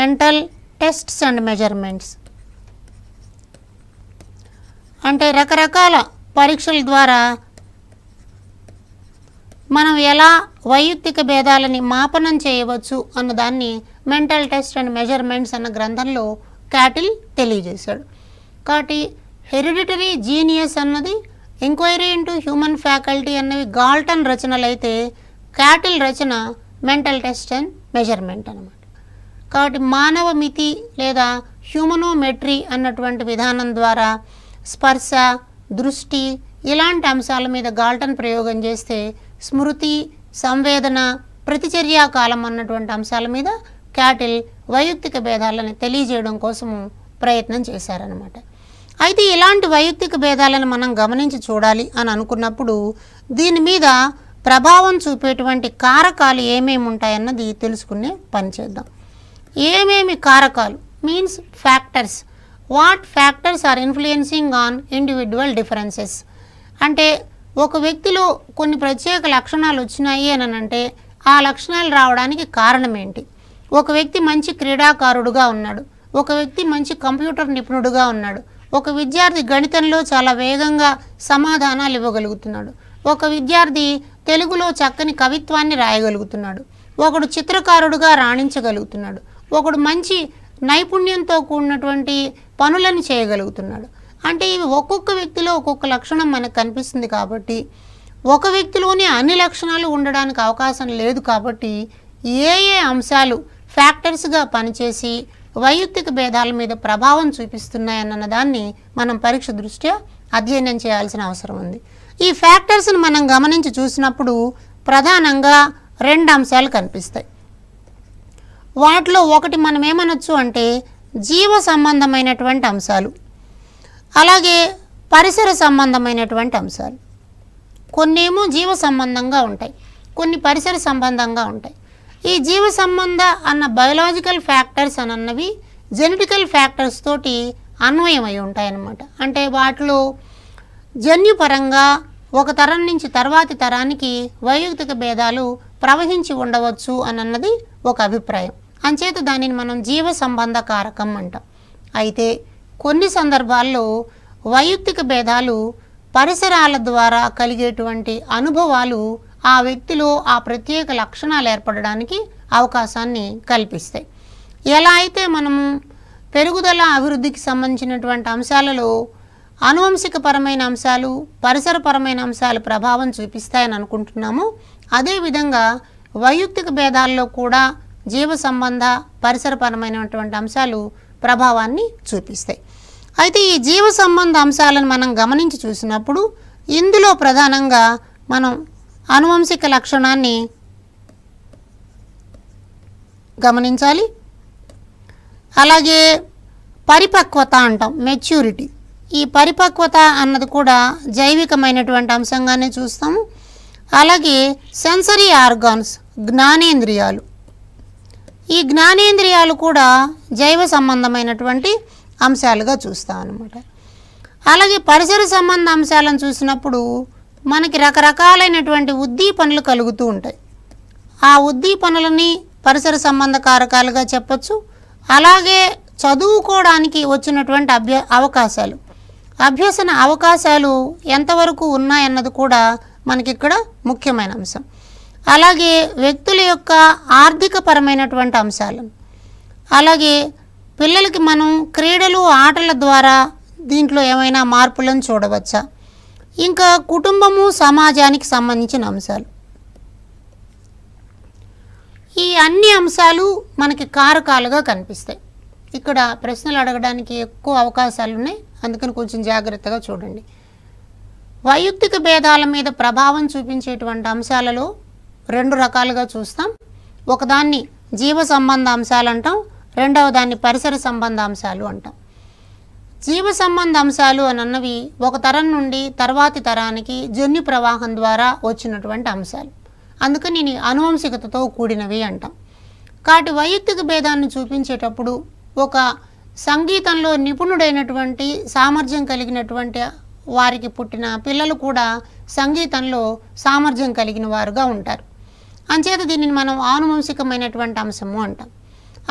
మెంటల్ టెస్ట్స్ అండ్ మెజర్మెంట్స్ అంటే రకరకాల పరీక్షల ద్వారా మనం ఎలా వైయక్తిక భేదాలని మాపనం చేయవచ్చు అన్నదాన్ని మెంటల్ టెస్ట్ అండ్ మెజర్మెంట్స్ అన్న గ్రంథంలో క్యాటిల్ తెలియజేశాడు. కాబట్టి హెరిడిటరీ జీనియస్ అన్నది ఎంక్వైరీ ఇంటూ హ్యూమన్ ఫ్యాకల్టీ అన్నవి గాల్టన్ రచనలు అయితే cattle Rachana mental test and measurement అన్నమాట. కాబట్టి మానవ మితి లేదా హ్యూమనోమెట్రీ అన్నటువంటి విధానం ద్వారా స్పర్శ, దృష్టి ఇలాంటి అంశాల మీద గాల్టన్ ప్రయోగం చేస్తే స్మృతి, సంవేదన, ప్రతిచర్యా కాలం అన్నటువంటి అంశాల మీద క్యాటిల్ వైయక్తిక భేదాలను తెలియజేయడం కోసము ప్రయత్నం చేశారనమాట. అయితే ఇలాంటి వైయక్తిక భేదాలను మనం గమనించి చూడాలి అని అనుకున్నప్పుడు దీని మీద ప్రభావం చూపేటువంటి కారకాలు ఏమేమి ఉంటాయన్నది తెలుసుకునే పని చేద్దాం. ఏమేమి కారకాలు means factors. What factors are influencing on individual differences అంటే ఒక వ్యక్తిలో కొన్ని ప్రత్యేక లక్షణాలు వచ్చినాయి అని అంటే ఆ లక్షణాలు రావడానికి కారణం ఏంటి? ఒక వ్యక్తి మంచి క్రీడాకారుడుగా ఉన్నాడు, ఒక వ్యక్తి మంచి కంప్యూటర్ నిపుణుడుగా ఉన్నాడు, ఒక విద్యార్థి గణితంలో చాలా వేగంగా సమాధానాలు ఇవ్వగలుగుతున్నాడు, ఒక విద్యార్థి తెలుగులో చక్కని కవిత్వాన్ని రాయగలుగుతున్నాడు, ఒకడు చిత్రకారుడుగా రాణించగలుగుతున్నాడు, ఒకడు మంచి నైపుణ్యంతో కూడినటువంటి పనులను చేయగలుగుతున్నాడు. అంటే ఇవి ఒక్కొక్క వ్యక్తిలో ఒక్కొక్క లక్షణం మనకు కనిపిస్తుంది. కాబట్టి ఒక వ్యక్తిలోనే అన్ని లక్షణాలు ఉండడానికి అవకాశం లేదు. కాబట్టి ఏ అంశాలు ఫ్యాక్టర్స్గా పనిచేసి వైయక్తిక భేదాల మీద ప్రభావం చూపిస్తున్నాయన్న దాన్ని మనం పరీక్ష దృష్ట్యా అధ్యయనం చేయాల్సిన అవసరం ఉంది. ఈ ఫ్యాక్టర్స్ని మనం గమనించి చూసినప్పుడు ప్రధానంగా 2 అంశాలు కనిపిస్తాయి. వాటిలో ఒకటి మనం ఏమనొచ్చు అంటే జీవ సంబంధమైనటువంటి అంశాలు, అలాగే పరిసర సంబంధమైనటువంటి అంశాలు. కొన్నేమో జీవ సంబంధంగా ఉంటాయి, కొన్ని పరిసర సంబంధంగా ఉంటాయి. ఈ జీవ సంబంధ అన్న బయోలాజికల్ ఫ్యాక్టర్స్ అన్నవి జెనెటికల్ ఫ్యాక్టర్స్ తోటి అన్వయమై ఉంటాయన్నమాట. అంటే వాటిలో జన్యుపరంగా ఒక తరం నుంచి తర్వాతి తరానికి వైయక్తిక భేదాలు ప్రవహించి ఉండవచ్చు అన్నది ఒక అభిప్రాయం. అంచేత దానిని మనం జీవ సంబంధ కారకం అంటాం. అయితే కొన్ని సందర్భాల్లో వైయక్తిక భేదాలు పరిసరాల ద్వారా కలిగేటువంటి అనుభవాలు ఆ వ్యక్తిలో ఆ ప్రత్యేక లక్షణాలు ఏర్పడడానికి అవకాశాన్ని కల్పిస్తాయి. ఎలా అయితే మనము పెరుగుదల అభివృద్ధికి సంబంధించినటువంటి అంశాలలో ఆనువంశికపరమైన అంశాలు, పరిసరపరమైన అంశాలు ప్రభావం చూపిస్తాయని అనుకుంటున్నాము, అదేవిధంగా వైయక్తిక భేదాల్లో కూడా జీవ సంబంధ పరిసరపరమైనటువంటి అంశాలు ప్రభావాన్ని చూపిస్తాయి. అయితే ఈ జీవ సంబంధ అంశాలను మనం గమనించి చూసినప్పుడు ఇందులో ప్రధానంగా మనం ఆనువంశిక లక్షణాన్ని గమనించాలి. అలాగే పరిపక్వత అంటాం, మెచ్యూరిటీ. ఈ పరిపక్వత అన్నది కూడా జైవికమైనటువంటి అంశంగానే చూస్తాము. అలాగే సెన్సరీ ఆర్గాన్స్, జ్ఞానేంద్రియాలు. ఈ జ్ఞానేంద్రియాలు కూడా జైవ సంబంధమైనటువంటి అంశాలుగా చూస్తాం అన్నమాట. అలాగే పరిసర సంబంధ అంశాలను చూసినప్పుడు మనకి రకరకాలైనటువంటి ఉద్దీపనలు కలుగుతూ ఉంటాయి. ఆ ఉద్దీపనలని పరిసర సంబంధ కారకాలుగా చెప్పచ్చు. అలాగే చదువుకోవడానికి వచ్చినటువంటి అవకాశాలు, అభ్యసన అవకాశాలు ఎంతవరకు ఉన్నాయన్నది కూడా మనకి ఇక్కడ ముఖ్యమైన అంశం. అలాగే వ్యక్తుల యొక్క ఆర్థిక పరమైనటువంటి అంశాలను, అలాగే పిల్లలకి మనం క్రీడలు, ఆటల ద్వారా దీంట్లో ఏమైనా మార్పులను చూడవచ్చా, ఇంకా కుటుంబము, సమాజానికి సంబంధించిన అంశాలు. ఈ అన్ని అంశాలు మనకి కారకాలుగా కనిపిస్తాయి. ఇక్కడ ప్రశ్నలు అడగడానికి ఎక్కువ అవకాశాలు ఉన్నాయి, అందుకని కొంచెం జాగ్రత్తగా చూడండి. వైయక్తిక భేదాల మీద ప్రభావం చూపించేటువంటి అంశాలలో 2 రకాలుగా చూస్తాం. ఒకదాన్ని జీవ సంబంధ అంశాలు అంటాం, రెండవ దాన్ని పరిసర సంబంధ అంశాలు అంటాం. జీవ సంబంధ అంశాలు అన్నవి ఒక తరం నుండి తర్వాతి తరానికి జన్యు ప్రవాహం ద్వారా వచ్చినటువంటి అంశాలు, అందుకని నేను ఆనువంశికతతో కూడినవి అంటాం. కాబట్టి వైయక్తిక భేదాన్ని చూపించేటప్పుడు ఒక సంగీతంలో నిపుణుడైనటువంటి సామర్థ్యం కలిగినటువంటి వారికి పుట్టిన పిల్లలు కూడా సంగీతంలో సామర్థ్యం కలిగిన వారుగా ఉంటారు. అంచేత దీనిని మనం ఆనువంశికమైనటువంటి అంశము అంటాం.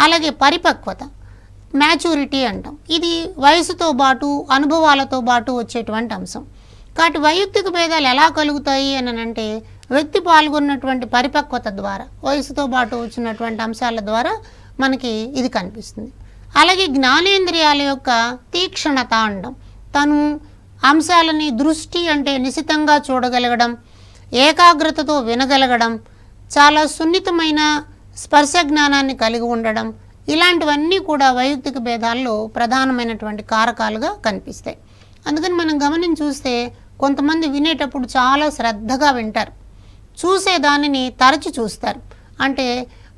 అలాగే పరిపక్వత, మ్యాచ్యూరిటీ అంటాం. ఇది వయసుతో పాటు అనుభవాలతో పాటు వచ్చేటువంటి అంశం. కాబట్టి వైయక్తిక భేదాలు ఎలా కలుగుతాయి అని అంటే వ్యక్తి పాల్గొన్నటువంటి పరిపక్వత ద్వారా, వయసుతో పాటు వచ్చినటువంటి అంశాల ద్వారా మనకి ఇది కనిపిస్తుంది. అలాగే జ్ఞానేంద్రియాల యొక్క తీక్షణత అంటాం. తను అంశాలని దృష్టి అంటే నిశితంగా చూడగలగడం, ఏకాగ్రతతో వినగలగడం, చాలా సున్నితమైన స్పర్శ జ్ఞానాన్ని కలిగి ఉండడం, ఇలాంటివన్నీ కూడా వైయక్తిక భేదాల్లో ప్రధానమైనటువంటి కారకాలుగా కనిపిస్తాయి. అందుకని మనం గమనించి చూస్తే కొంతమంది వినేటప్పుడు చాలా శ్రద్ధగా వింటారు, చూసే దానిని తరచి చూస్తారు. అంటే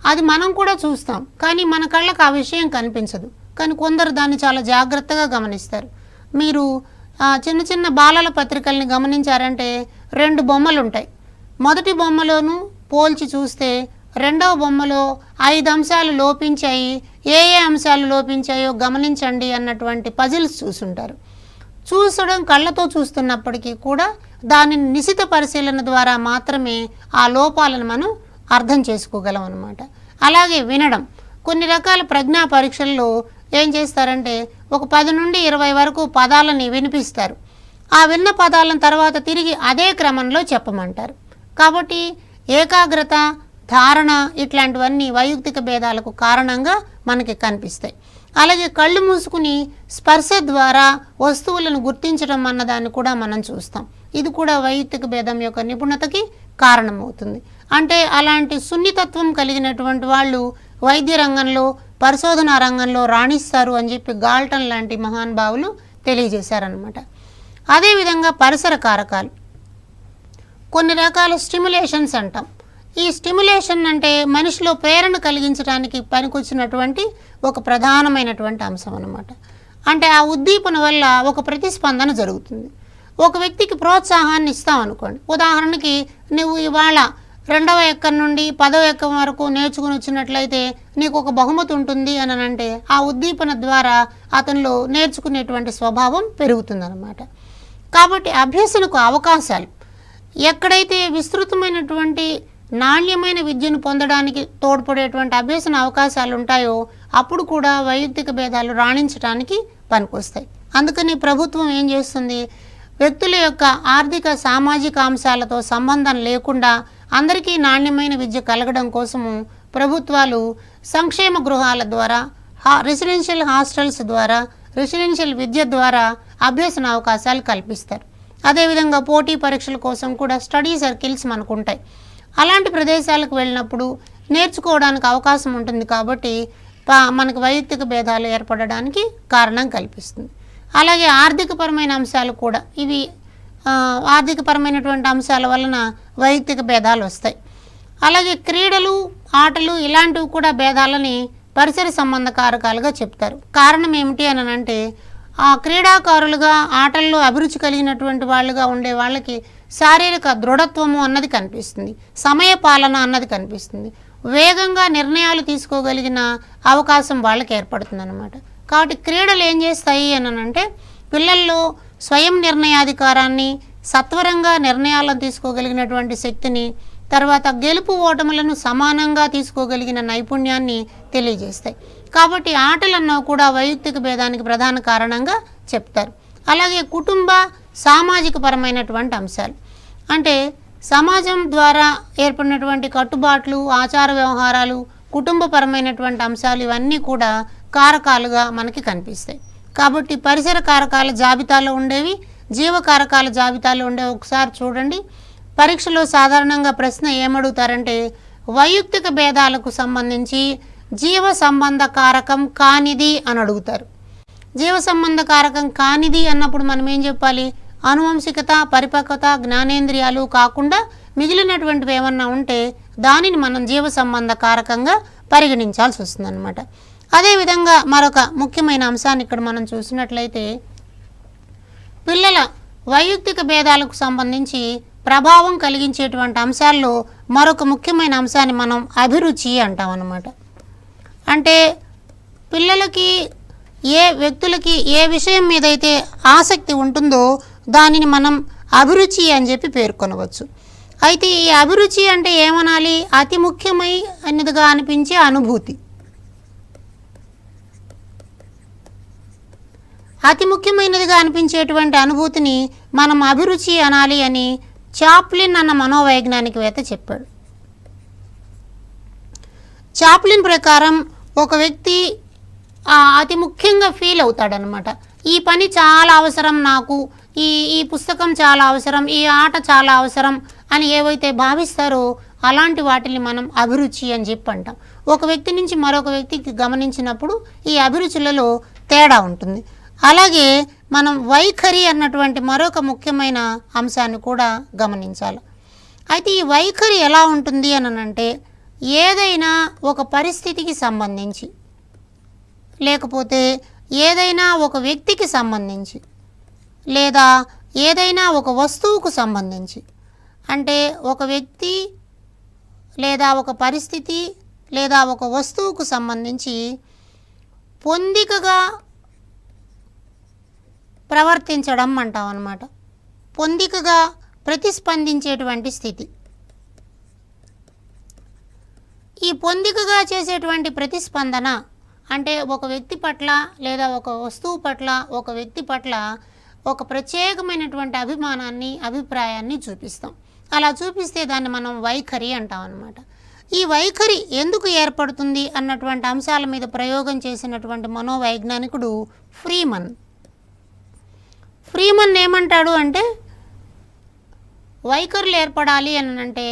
అది మనం కూడా చూస్తాం, కానీ మన కళ్ళకు ఆ విషయం కనిపించదు, కానీ కొందరు దాన్ని చాలా జాగ్రత్తగా గమనిస్తారు. మీరు చిన్న చిన్న బాలల పత్రికల్ని గమనించారంటే 2 బొమ్మలు ఉంటాయి. మొదటి బొమ్మలోను పోల్చి చూస్తే రెండవ బొమ్మలో 5 అంశాలు లోపించాయి, ఏ అంశాలు లోపించాయో గమనించండి అన్నటువంటి పజిల్స్ చూసుంటారు. చూసడం కళ్ళతో చూస్తున్నప్పటికీ కూడా దానిని నిశిత పరిశీలన ద్వారా మాత్రమే ఆ లోపాలను మనం అర్థం చేసుకోగలం అన్నమాట. అలాగే వినడం, కొన్ని రకాల ప్రజ్ఞా పరీక్షల్లో ఏం చేస్తారంటే ఒక 10 నుండి 20 వరకు పదాలని వినిపిస్తారు. ఆ విన్న పదాలను తర్వాత తిరిగి అదే క్రమంలో చెప్పమంటారు. కాబట్టి ఏకాగ్రత, ధారణ ఇట్లాంటివన్నీ వైయక్తిక భేదాలకు కారణంగా మనకి కనిపిస్తాయి. అలాగే కళ్ళు మూసుకుని స్పర్శ ద్వారా వస్తువులను గుర్తించడం అన్నదాన్ని కూడా మనం చూస్తాం. ఇది కూడా వైయక్తిక భేదం యొక్క నిపుణతకి కారణమవుతుంది. అంటే అలాంటి సున్నితత్వం కలిగినటువంటి వాళ్ళు వైద్య రంగంలో, పరిశోధనా రంగంలో రాణిస్తారు అని చెప్పి గాల్టన్ లాంటి మహానుభావులు తెలియజేశారనమాట. అదేవిధంగా పరిసర కారకాలు, కొన్ని రకాల స్టిమ్యులేషన్స్ అంటాం. ఈ స్టిమ్యులేషన్ అంటే మనిషిలో ప్రేరణ కలిగించడానికి పనికొచ్చినటువంటి ఒక ప్రధానమైనటువంటి అంశం అన్నమాట. అంటే ఆ ఉద్దీపన వల్ల ఒక ప్రతిస్పందన జరుగుతుంది. ఒక వ్యక్తికి ప్రోత్సాహాన్ని ఇస్తాం అనుకోండి. ఉదాహరణకి నువ్వు ఇవాళ 2వ ఎక్కం నుండి 10వ ఎక్కం వరకు నేర్చుకుని వచ్చినట్లయితే నీకు ఒక బహుమతి ఉంటుంది అని అంటే ఆ ఉద్దీపన ద్వారా అతనిలో నేర్చుకునేటువంటి స్వభావం పెరుగుతుందన్నమాట. కాబట్టి అభ్యసనకు అవకాశాలు, ఎక్కడైతే విస్తృతమైనటువంటి నాణ్యమైన విద్యను పొందడానికి తోడ్పడేటువంటి అభ్యసన అవకాశాలు ఉంటాయో అప్పుడు కూడా వైయక్తిక భేదాలు రాణించడానికి పనికొస్తాయి. అందుకని ప్రభుత్వం ఏం చేస్తుంది, వ్యక్తుల యొక్క ఆర్థిక సామాజిక అంశాలతో సంబంధం లేకుండా అందరికీ నాణ్యమైన విద్య కలగడం కోసము ప్రభుత్వాలు సంక్షేమ గృహాల ద్వారా, రెసిడెన్షియల్ హాస్టల్స్ ద్వారా, రెసిడెన్షియల్ విద్య ద్వారా అభ్యసన అవకాశాలు కల్పిస్తారు. అదేవిధంగా పోటీ పరీక్షల కోసం కూడా స్టడీ సర్కిల్స్ మనకు ఉంటాయి. అలాంటి ప్రదేశాలకు వెళ్ళినప్పుడు నేర్చుకోవడానికి అవకాశం ఉంటుంది. కాబట్టి మనకు వైయక్తిక భేదాలు ఏర్పడడానికి కారణం కల్పిస్తుంది. అలాగే ఆర్థికపరమైన అంశాలు కూడా, ఇవి ఆర్థికపరమైనటువంటి అంశాల వలన వైయక్తిక భేదాలు వస్తాయి. అలాగే క్రీడలు, ఆటలు ఇలాంటివి కూడా భేదాలని పరిసర సంబంధ కారకాలుగా చెప్తారు. కారణం ఏమిటి అని అంటే ఆ క్రీడాకారులుగా, ఆటల్లో అభిరుచి కలిగినటువంటి వాళ్ళుగా ఉండే వాళ్ళకి శారీరక దృఢత్వము అన్నది కనిపిస్తుంది, సమయ పాలన అన్నది కనిపిస్తుంది, వేగంగా నిర్ణయాలు తీసుకోగలిగిన అవకాశం వాళ్ళకి ఏర్పడుతుంది అన్నమాట. కాబట్టి క్రీడలు ఏం చేస్తాయి అని అంటే పిల్లల్లో స్వయం నిర్ణయాధికారాన్ని, సత్వరంగా నిర్ణయాలను తీసుకోగలిగినటువంటి శక్తిని, తర్వాత గెలుపు ఓటములను సమానంగా తీసుకోగలిగిన నైపుణ్యాన్ని తెలియజేస్తాయి. కాబట్టి ఆటలన్నా కూడా వైయక్తిక భేదానికి ప్రధాన కారణంగా చెప్తారు. అలాగే కుటుంబ సామాజిక పరమైనటువంటి అంశాలు, అంటే సమాజం ద్వారా ఏర్పడినటువంటి కట్టుబాట్లు, ఆచార వ్యవహారాలు, కుటుంబపరమైనటువంటి అంశాలు ఇవన్నీ కూడా కారకాలుగా మనకి కనిపిస్తాయి. కాబట్టి పరిసర కారకాల జాబితాలో ఉండేవి, జీవకారకాల జాబితాలో ఉండేవి ఒకసారి చూడండి. పరీక్షలో సాధారణంగా ప్రశ్న ఏమడుగుతారంటే వైయక్తిక భేదాలకు సంబంధించి జీవ సంబంధ కారకం కానిది అని అడుగుతారు. జీవ సంబంధ కారకం కానిది అన్నప్పుడు మనం ఏం చెప్పాలి, ఆనువంశికత, పరిపక్వత, జ్ఞానేంద్రియాలు కాకుండా మిగిలినటువంటివి ఏమన్నా ఉంటే దానిని మనం జీవ సంబంధ కారకంగా పరిగణించాల్సి వస్తుంది అన్నమాట. అదేవిధంగా మరొక ముఖ్యమైన అంశాన్ని ఇక్కడ మనం చూసినట్లయితే పిల్లల వైయక్తిక భేదాలకు సంబంధించి ప్రభావం కలిగించేటువంటి అంశాల్లో మరొక ముఖ్యమైన అంశాన్ని మనం అభిరుచి అంటాం అన్నమాట. అంటే పిల్లలకి, ఏ వ్యక్తులకి ఏ విషయం మీదైతే ఆసక్తి ఉంటుందో దానిని మనం అభిరుచి అని చెప్పి పేర్కొనవచ్చు. అయితే ఈ అభిరుచి అంటే ఏమనాలి, అతి ముఖ్యమైనదిగా అనిపించే అనుభూతి, అతి ముఖ్యమైనదిగా అనిపించేటువంటి అనుభూతిని మనం అభిరుచి అనాలి అని చాప్లిన్ అన్న మనోవైజ్ఞానికవేత్త చెప్పాడు. చాప్లిన్ ప్రకారం ఒక వ్యక్తి అతి ముఖ్యంగా ఫీల్ అవుతాడనమాట. ఈ పని చాలా అవసరం నాకు, ఈ ఈ పుస్తకం చాలా అవసరం, ఈ ఆట చాలా అవసరం అని ఏవైతే భావిస్తారో అలాంటి వాటిని మనం అభిరుచి అని చెప్పి అంటాం. ఒక వ్యక్తి నుంచి మరొక వ్యక్తికి గమనించినప్పుడు ఈ అభిరుచులలో తేడా ఉంటుంది. అలాగే మనం వైఖరి అన్నటువంటి మరొక ముఖ్యమైన అంశాన్ని కూడా గమనించాలి. అయితే ఈ వైఖరి ఎలా ఉంటుంది అని అంటే, ఏదైనా ఒక పరిస్థితికి సంబంధించి, లేకపోతే ఏదైనా ఒక వ్యక్తికి సంబంధించి, లేదా ఏదైనా ఒక వస్తువుకు సంబంధించి, అంటే ఒక వ్యక్తి లేదా ఒక పరిస్థితి లేదా ఒక వస్తువుకు సంబంధించి పొందికగా ప్రవర్తించడం అంటాం అన్నమాట. పొందికగా ప్రతిస్పందించేటువంటి స్థితి. ఈ పొందికగా చేసేటువంటి ప్రతిస్పందన అంటే ఒక వ్యక్తి పట్ల లేదా ఒక వస్తువు పట్ల ఒక వ్యక్తి పట్ల ఒక ప్రత్యేకమైనటువంటి అభిమానాన్ని అభిప్రాయాన్ని చూపిస్తాం. అలా చూపిస్తే దాన్ని మనం వైఖరి అంటాం అన్నమాట. ఈ వైఖరి ఎందుకు ఏర్పడుతుంది అన్నటువంటి అంశాల మీద ప్రయోగం చేసినటువంటి మనోవైజ్ఞానికుడు ఫ్రీమన్. ఫ్రీమన్ ఏమంటాడు అంటే, వైఖరులు ఏర్పడాలి అని అంటే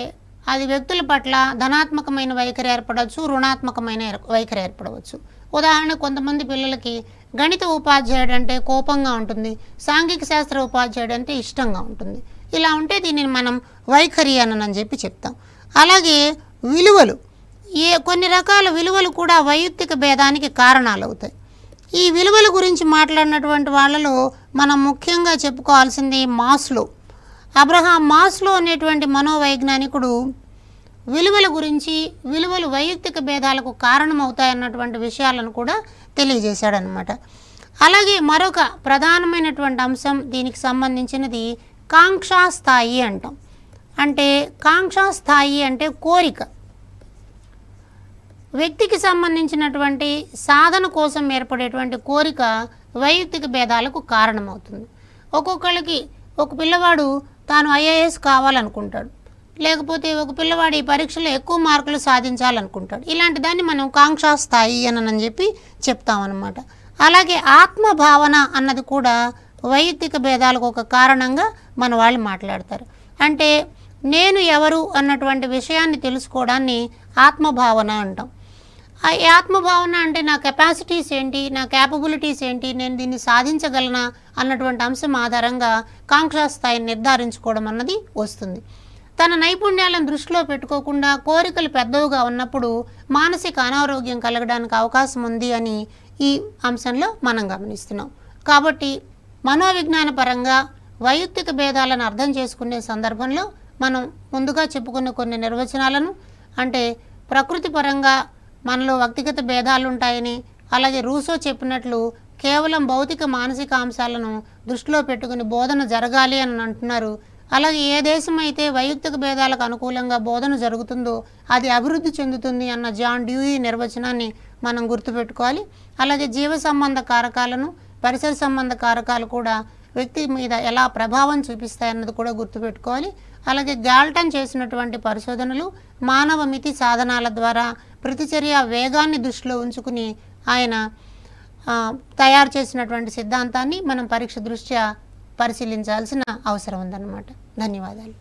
అది వ్యక్తుల పట్ల ధనాత్మకమైన వైఖరి ఏర్పడవచ్చు, రుణాత్మకమైన వైఖరి ఏర్పడవచ్చు. ఉదాహరణ, కొంతమంది పిల్లలకి గణిత ఉపాధ్యాయుడు అంటే కోపంగా ఉంటుంది, సాంఘిక శాస్త్ర ఉపాధ్యాయుడు అంటే ఇష్టంగా ఉంటుంది. ఇలా ఉంటే దీనిని మనం వైఖరి అని చెప్పి చెప్తాం. అలాగే విలువలు, కొన్ని రకాల విలువలు కూడా వైయక్తిక భేదానికి కారణాలు అవుతాయి. ఈ విలువల గురించి మాట్లాడినటువంటి వాళ్ళలో మనం ముఖ్యంగా చెప్పుకోవాల్సింది మాస్లో. అబ్రహాం మాస్లో అనేటువంటి మనోవైజ్ఞానికుడు విలువల గురించి, విలువలు వైయక్తిక భేదాలకు కారణమవుతాయన్నటువంటి విషయాలను కూడా తెలియజేశాడనమాట. అలాగే మరొక ప్రధానమైనటువంటి అంశం దీనికి సంబంధించినది కాంక్షా స్థాయి అంటాం. అంటే కాంక్షా స్థాయి అంటే కోరిక. వ్యక్తికి సంబంధించినటువంటి సాధన కోసం ఏర్పడేటువంటి కోరిక వైయక్తిక భేదాలకు కారణమవుతుంది. ఒక్కొక్కళ్ళకి ఒక పిల్లవాడు తాను ఐఏఎస్ కావాలనుకుంటాడు, లేకపోతే ఒక పిల్లవాడు ఈ పరీక్షలో ఎక్కువ మార్కులు సాధించాలనుకుంటాడు. ఇలాంటి దాన్ని మనం కాంక్షా స్థాయి అని చెప్పి చెప్తామన్నమాట. అలాగే ఆత్మభావన అన్నది కూడా వైయక్తిక భేదాలకు ఒక కారణంగా మన వాళ్ళు మాట్లాడతారు. అంటే నేను ఎవరు అన్నటువంటి విషయాన్ని తెలుసుకోవడాన్ని ఆత్మభావన అంటాం. ఈ ఆత్మభావన అంటే నా కెపాసిటీస్ ఏంటి, నా క్యాపబిలిటీస్ ఏంటి, నేను దీన్ని సాధించగలనా అన్నటువంటి అంశం ఆధారంగా కాంక్షా స్థాయిని నిర్ధారించుకోవడం అన్నది వస్తుంది. తన నైపుణ్యాలను దృష్టిలో పెట్టుకోకుండా కోరికలు పెద్దవిగా ఉన్నప్పుడు మానసిక అనారోగ్యం కలగడానికి అవకాశం ఉంది అని ఈ అంశంలో మనం గమనిస్తున్నాం. కాబట్టి మనోవిజ్ఞాన పరంగా వైయక్తిక భేదాలను అర్థం చేసుకునే సందర్భంలో మనం ముందుగా చెప్పుకున్న కొన్ని నిర్వచనాలను, అంటే ప్రకృతి పరంగా మనలో వ్యక్తిగత భేదాలు ఉంటాయని, అలాగే రూసో చెప్పినట్లు కేవలం భౌతిక మానసిక అంశాలను దృష్టిలో పెట్టుకుని బోధన జరగాలి అని అంటున్నారు. అలాగే ఏ దేశం అయితే వైయక్తిక భేదాలకు అనుకూలంగా బోధన జరుగుతుందో అది అభివృద్ధి చెందుతుంది అన్న జాన్ డ్యూయి నిర్వచనాన్ని మనం గుర్తుపెట్టుకోవాలి. అలాగే జీవ సంబంధ కారకాలను, పరిసర సంబంధ కారకాలు కూడా వ్యక్తి మీద ఎలా ప్రభావం చూపిస్తాయన్నది కూడా గుర్తుపెట్టుకోవాలి. అలాగే గాల్టన్ చేసినటువంటి పరిశోధనలు మానవ మితి సాధనాల ద్వారా ప్రతిచర్య వేగాన్ని దృష్టిలో ఉంచుకుని ఆయన తయారు చేసినటువంటి సిద్ధాంతాన్ని మనం పరీక్ష దృష్ట్యా పరిశీలించాల్సిన అవసరం ఉందన్నమాట. ధన్యవాదాలు.